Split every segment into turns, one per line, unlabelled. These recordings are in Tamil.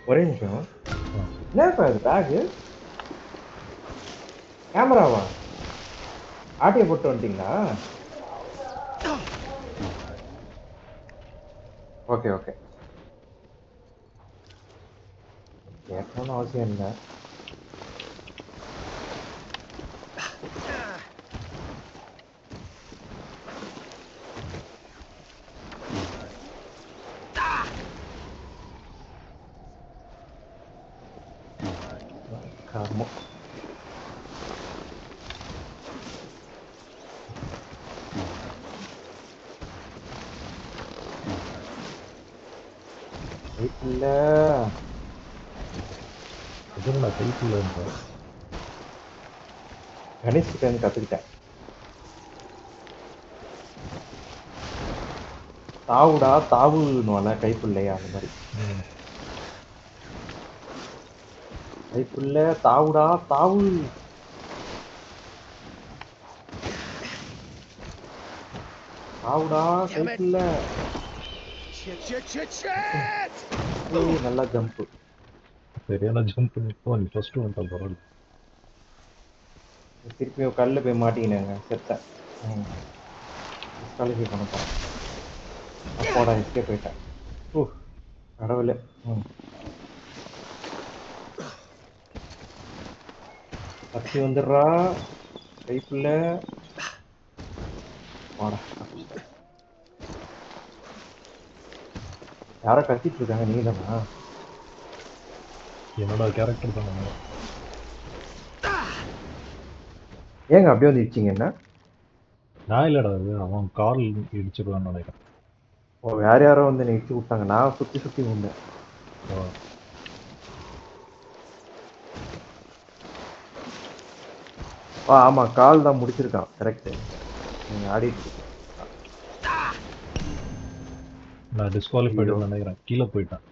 ஒரே நிமிஷம்.
ஆ.
என்னப்பா இது பேகு? கேமராவா? ஆட்டிய போட்டு வந்துட்டீங்களா? Okay okay. கேட்கணும்னு அவசியம் இல்லை. கர்மம். இல்ல
எதுல கைக்குள்ள இருந்தா
கணேஷ் கிட்ட இருந்து கத்துக்கிட்டேன். தாவுடா தாவுன்னுவால கைப்புள்ளையா அந்த மாதிரி. கைப்புள்ள தாவுடா தாவு. தாவுடா கைப்புள்ள. நல்லா ஜம்ப்.
சரியான ஜம்ப் பண்ணிப்போ நீ ஃபர்ஸ்ட் வந்துட்ட பரவாயில்ல.
திருப்பி கல்ல போய் மாட்டிக்கினாங்க செத்தேன். டிஸ்குவாலிஃபை பண்ண அப்போடா எஸ்கே போயிட்டேன். ஓ கடவுளே. தப்பி வந்துடுறா கைப்புள்ள. வாடா யாரோ கத்திட்டு இருக்காங்க, நீங்க தானா?
என்னோட கேரக்டர் தானே.
ஏங்க அப்படியே வந்து இடிச்சிங்க என்ன?
நான் இல்லடா, அது அவன் கால் இடிச்சிருவான்னு நினைக்கிறேன்.
ஓ வேற யாரோ வந்து என்னை இடிச்சு விட்டாங்க, நான் சுத்தி சுத்தி வந்தேன். ஆமா கால் தான் முடிச்சிருக்கான். கரெக்ட். நீங்க ஆடிட்டு இருக்கீங்க.
நான் டிஸ்குவாலிஃபைடுன்னு நினைக்கிறேன், கீழே போயிட்டேன்.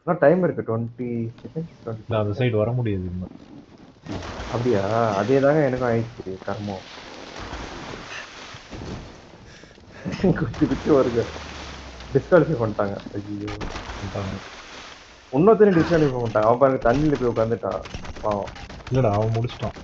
டைம் இருக்கு 20 செகண்ட்ஸ்.
நான் அந்த சைடு வர முடியாது இன்னும்.
அப்படியா? அதே தாங்க எனக்கும் ஆயிடுச்சு கர்மம். குச்சி குச்சி வருங்க. டிஸ்குவாலிஃபை பண்ணிட்டாங்க. ஐயோ இன்னொருத்தரையும் டிஸ்குவாலிஃபை பண்ணிட்டாங்க. அவன் பாருங்க தண்ணியில போய் உட்காந்துட்டான் பாவம்.
இல்லடா அவன் முடிச்சிட்டான்.